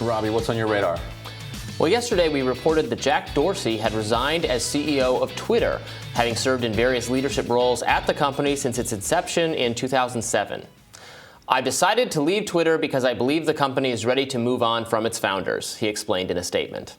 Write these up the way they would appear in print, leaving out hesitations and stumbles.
Robby, what's on your radar? Well, yesterday we reported that Jack Dorsey had resigned as CEO of Twitter, having served in various leadership roles at the company since its inception in 2007. "I've decided to leave Twitter because I believe the company is ready to move on from its founders," he explained in a statement.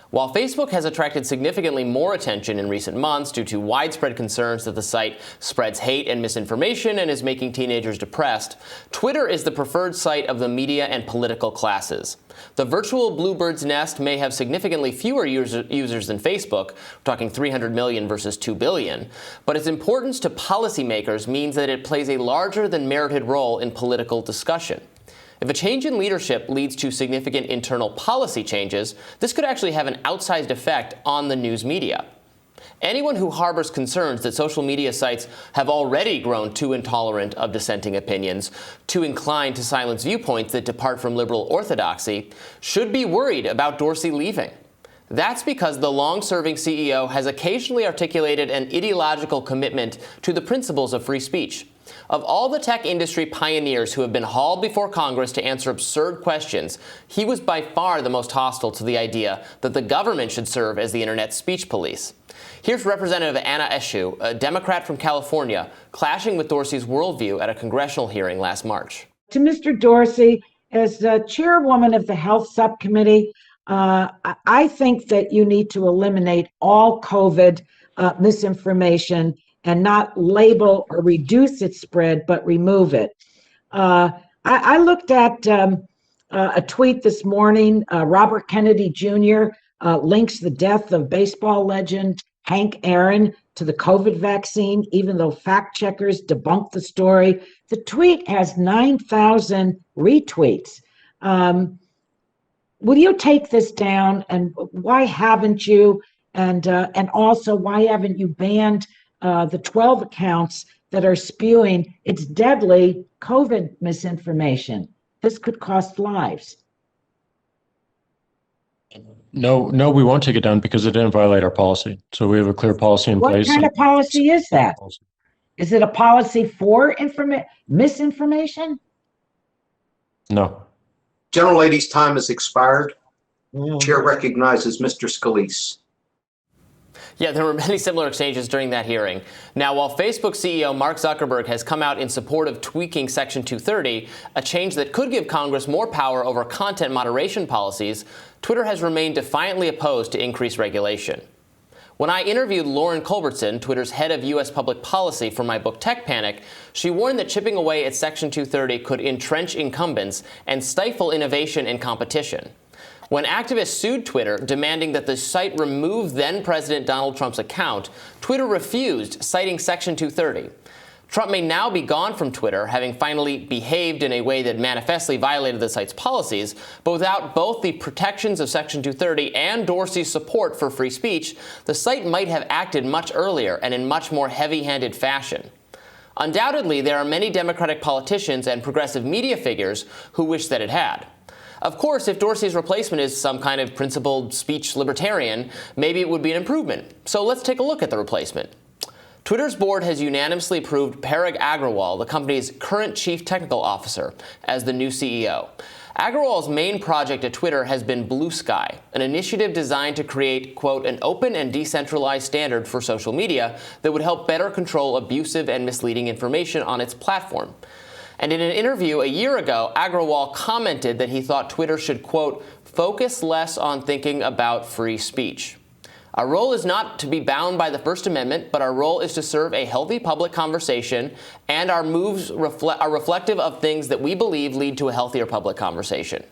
While Facebook has attracted significantly more attention in recent months due to widespread concerns that the site spreads hate and misinformation and is making teenagers depressed, Twitter is the preferred site of the media and political classes. The virtual bluebird's nest may have significantly fewer users than Facebook, we're talking 300 million versus 2 billion, but its importance to policymakers means that it plays a larger than merited role in political discussion. If a change in leadership leads to significant internal policy changes, this could actually have an outsized effect on the news media. Anyone who harbors concerns that social media sites have already grown too intolerant of dissenting opinions, too inclined to silence viewpoints that depart from liberal orthodoxy, should be worried about Dorsey leaving. That's because the long-serving CEO has occasionally articulated an ideological commitment to the principles of free speech. Of all the tech industry pioneers who have been hauled before Congress to answer absurd questions, he was by far the most hostile to the idea that the government should serve as the internet's speech police. Here's Representative Anna Eshoo, a Democrat from California, clashing with Dorsey's worldview at a congressional hearing last March. To Mr. Dorsey, as the chairwoman of the Health Subcommittee, I think that you need to eliminate all COVID misinformation and not label or reduce its spread, but remove it. I looked at a tweet this morning. Robert Kennedy Jr. Links the death of baseball legend Hank Aaron to the COVID vaccine, even though fact checkers debunked the story. The tweet has 9,000 retweets. Will you take this down, and why haven't you? And also, why haven't you banned the 12 accounts that are spewing its deadly COVID misinformation? This could cost lives. No, we won't take it down because it didn't violate our policy. So we have a clear policy in place. What kind of policy is that? Is it a policy for misinformation? No. Gentlelady's time has expired. Chair recognizes Mr. Scalise. Yeah, there were many similar exchanges during that hearing. Now, while Facebook CEO Mark Zuckerberg has come out in support of tweaking Section 230, a change that could give Congress more power over content moderation policies, Twitter has remained defiantly opposed to increased regulation. When I interviewed Lauren Culbertson, Twitter's head of U.S. public policy, for my book Tech Panic, she warned that chipping away at Section 230 could entrench incumbents and stifle innovation and competition. When activists sued Twitter, demanding that the site remove then-President Donald Trump's account, Twitter refused, citing Section 230. Trump may now be gone from Twitter, having finally behaved in a way that manifestly violated the site's policies, but without both the protections of Section 230 and Dorsey's support for free speech, the site might have acted much earlier and in much more heavy-handed fashion. Undoubtedly, there are many Democratic politicians and progressive media figures who wish that it had. Of course, if Dorsey's replacement is some kind of principled speech libertarian, maybe it would be an improvement. So let's take a look at the replacement. Twitter's board has unanimously approved Parag Agrawal, the company's current chief technical officer, as the new CEO. Agrawal's main project at Twitter has been Blue Sky, an initiative designed to create, quote, an open and decentralized standard for social media that would help better control abusive and misleading information on its platform. And in an interview a year ago, Agrawal commented that he thought Twitter should, quote, focus less on thinking about free speech. Our role is not to be bound by the First Amendment, but our role is to serve a healthy public conversation, and our moves are reflective of things that we believe lead to a healthier public conversation.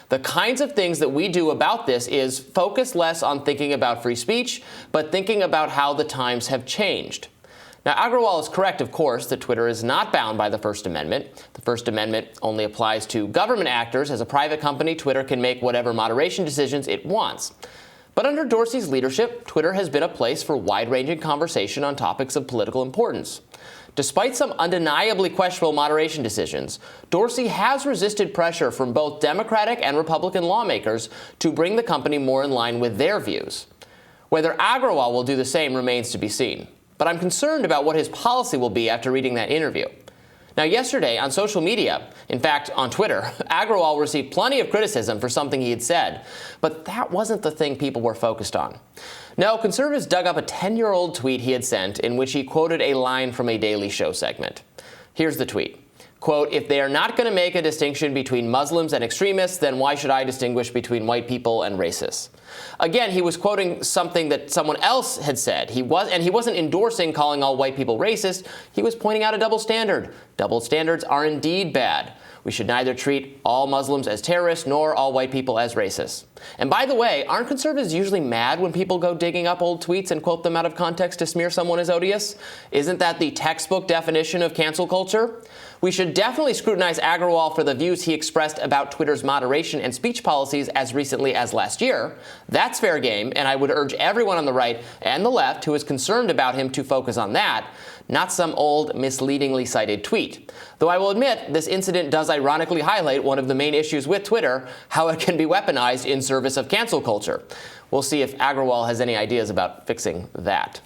The kinds of things that we do about this is focus less on thinking about free speech, but thinking about how the times have changed. Now, Agrawal is correct, of course, that Twitter is not bound by the First Amendment. The First Amendment only applies to government actors. As a private company, Twitter can make whatever moderation decisions it wants. But under Dorsey's leadership, Twitter has been a place for wide-ranging conversation on topics of political importance. Despite some undeniably questionable moderation decisions, Dorsey has resisted pressure from both Democratic and Republican lawmakers to bring the company more in line with their views. Whether Agrawal will do the same remains to be seen. But I'm concerned about what his policy will be after reading that interview. Now, yesterday on social media, in fact, on Twitter, Agrawal received plenty of criticism for something he had said, but that wasn't the thing people were focused on. No, conservatives dug up a 10-year-old tweet he had sent in which he quoted a line from a Daily Show segment. Here's the tweet. Quote, "If they are not going to make a distinction between Muslims and extremists, then why should I distinguish between white people and racists?" Again, he was quoting something that someone else had said. He wasn't endorsing calling all white people racist. He was pointing out a double standard. Double standards are indeed bad. We should neither treat all Muslims as terrorists nor all white people as racists. And by the way, aren't conservatives usually mad when people go digging up old tweets and quote them out of context to smear someone as odious? Isn't that the textbook definition of cancel culture? We should definitely scrutinize Agrawal for the views he expressed about Twitter's moderation and speech policies as recently as last year. That's fair game, and I would urge everyone on the right and the left who is concerned about him to focus on that, not some old, misleadingly cited tweet. Though I will admit, this incident does ironically highlight one of the main issues with Twitter, how it can be weaponized in service of cancel culture. We'll see if Agrawal has any ideas about fixing that.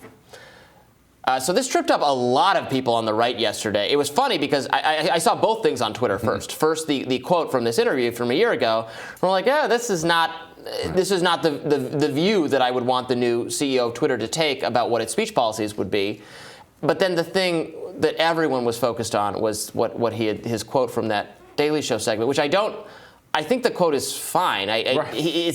So this tripped up a lot of people on the right yesterday. It was funny because I saw both things on Twitter first. First, the quote from this interview from a year ago. We're like, yeah, this is not the view that I would want the new CEO of Twitter to take about what its speech policies would be. But then the thing that everyone was focused on was what his quote from that Daily Show segment, which I think the quote is fine. He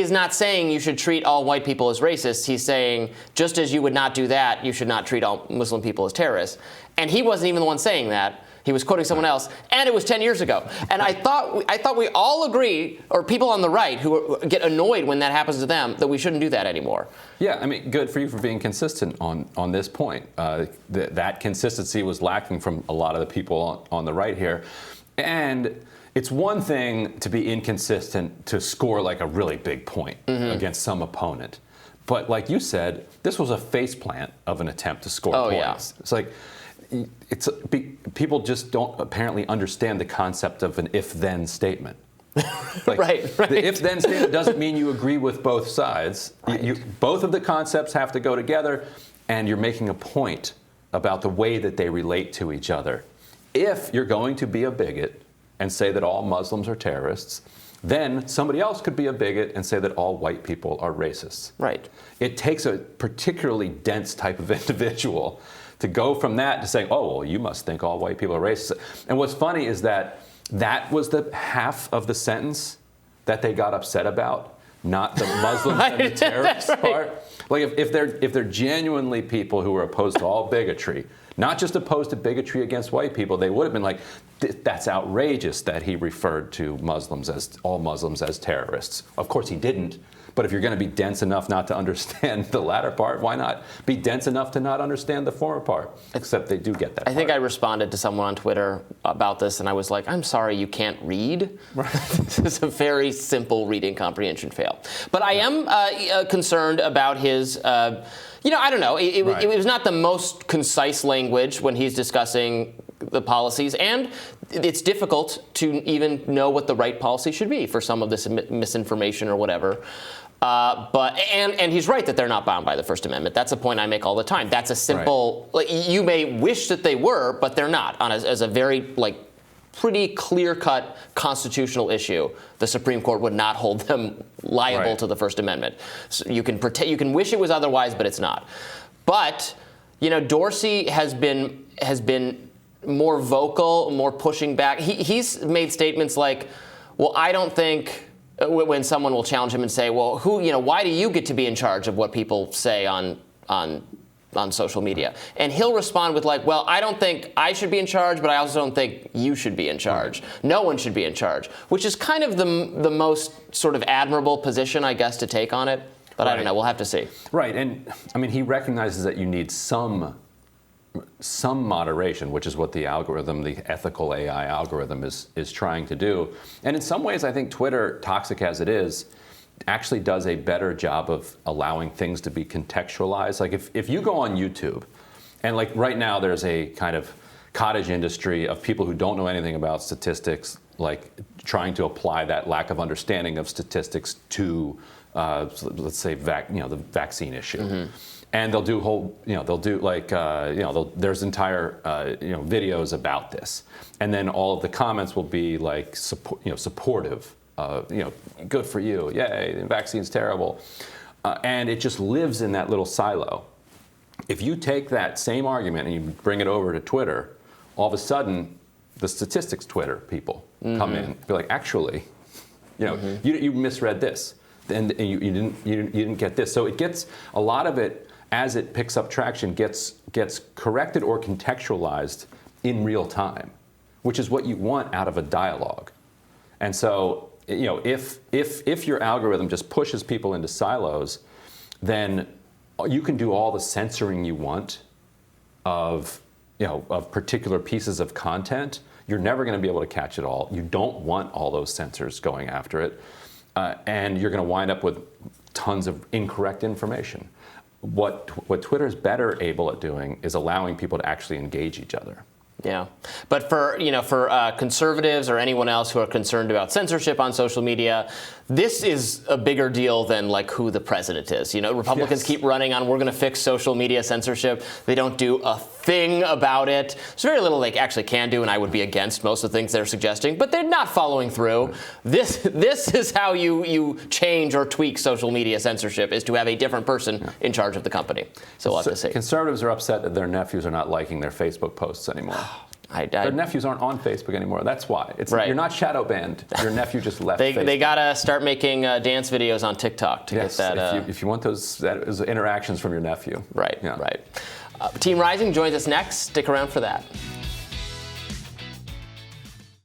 is not saying you should treat all white people as racists. He's saying just as you would not do that, you should not treat all Muslim people as terrorists. And he wasn't even the one saying that. He was quoting someone else, and it was 10 years ago. And I thought we all agree, or people on the right who get annoyed when that happens to them, that we shouldn't do that anymore. Yeah, I mean, good for you for being consistent on this point. That consistency was lacking from a lot of the people on the right here. And it's one thing to be inconsistent to score like a really big point against some opponent. But like you said, this was a faceplant of an attempt to score points. Yeah. It's like, people just don't apparently understand the concept of an if-then statement. Like, right. The if-then statement doesn't mean you agree with both sides. Right. Both of the concepts have to go together, and you're making a point about the way that they relate to each other. If you're going to be a bigot and say that all Muslims are terrorists, then somebody else could be a bigot and say that all white people are racists. Right. It takes a particularly dense type of individual to go from that to saying, oh, well, you must think all white people are racist. And what's funny is that was the half of the sentence that they got upset about, not the Muslims and the terrorist part. Like if they're genuinely people who are opposed to all bigotry, not just opposed to bigotry against white people, they would have been like, that's outrageous that he referred to all Muslims as terrorists. Of course he didn't. But if you're going to be dense enough not to understand the latter part, why not be dense enough to not understand the former part? Except they do get that I think I responded to someone on Twitter about this, and I was like, I'm sorry you can't read. Right. This is a very simple reading comprehension fail. But I am concerned about his, I don't know. It was not the most concise language when he's discussing the policies, and it's difficult to even know what the right policy should be for some of this misinformation or whatever. But he's right that they're not bound by the First Amendment. That's a point I make all the time. That's a simple. Right. Like, you may wish that they were, but they're not. As a very pretty clear-cut constitutional issue, the Supreme Court would not hold them liable to the First Amendment. So you can wish it was otherwise, but it's not. But Dorsey has been more vocal, more pushing back. He's made statements like, well, I don't think. When someone will challenge him and say, well, why do you get to be in charge of what people say on social media? And he'll respond with well, I don't think I should be in charge, but I also don't think you should be in charge. No one should be in charge, which is kind of the most sort of admirable position, I guess, to take on it. But I don't know. We'll have to see. Right. And I mean, he recognizes that you need some moderation, which is what the ethical AI algorithm is trying to do. And in some ways, I think Twitter, toxic as it is, actually does a better job of allowing things to be contextualized. Like if you go on YouTube, and right now there's a kind of cottage industry of people who don't know anything about statistics like trying to apply that lack of understanding of statistics to, let's say, the vaccine issue. And they'll do there's entire, videos about this. And then all of the comments will be like, supportive, good for you, yay, the vaccine's terrible. And it just lives in that little silo. If you take that same argument and you bring it over to Twitter, all of a sudden, the statistics Twitter people come in and be like, actually, you misread this, and you didn't get this. So it gets a lot of it, as it picks up traction, gets corrected or contextualized in real time, which is what you want out of a dialogue. And so, if your algorithm just pushes people into silos, then you can do all the censoring you want of particular pieces of content. You're never going to be able to catch it all. You don't want all those censors going after it, and you're going to wind up with tons of incorrect information. What Twitter's better able at doing is allowing people to actually engage each other. Yeah, but for conservatives or anyone else who are concerned about censorship on social media, this is a bigger deal than like who the president is. Republicans keep running on, we're going to fix social media censorship. They don't do a thing about it. There's very little they actually can do, and I would be against most of the things they're suggesting, but they're not following through. This is how you change or tweak social media censorship, is to have a different person in charge of the company. So we'll have to see. Conservatives are upset that their nephews are not liking their Facebook posts anymore. Their nephews aren't on Facebook anymore. That's why. You're not shadow banned. Your nephew just left Facebook. They gotta start making dance videos on TikTok to get that. If you want those interactions from your nephew. Right. Team Rising joins us next. Stick around for that.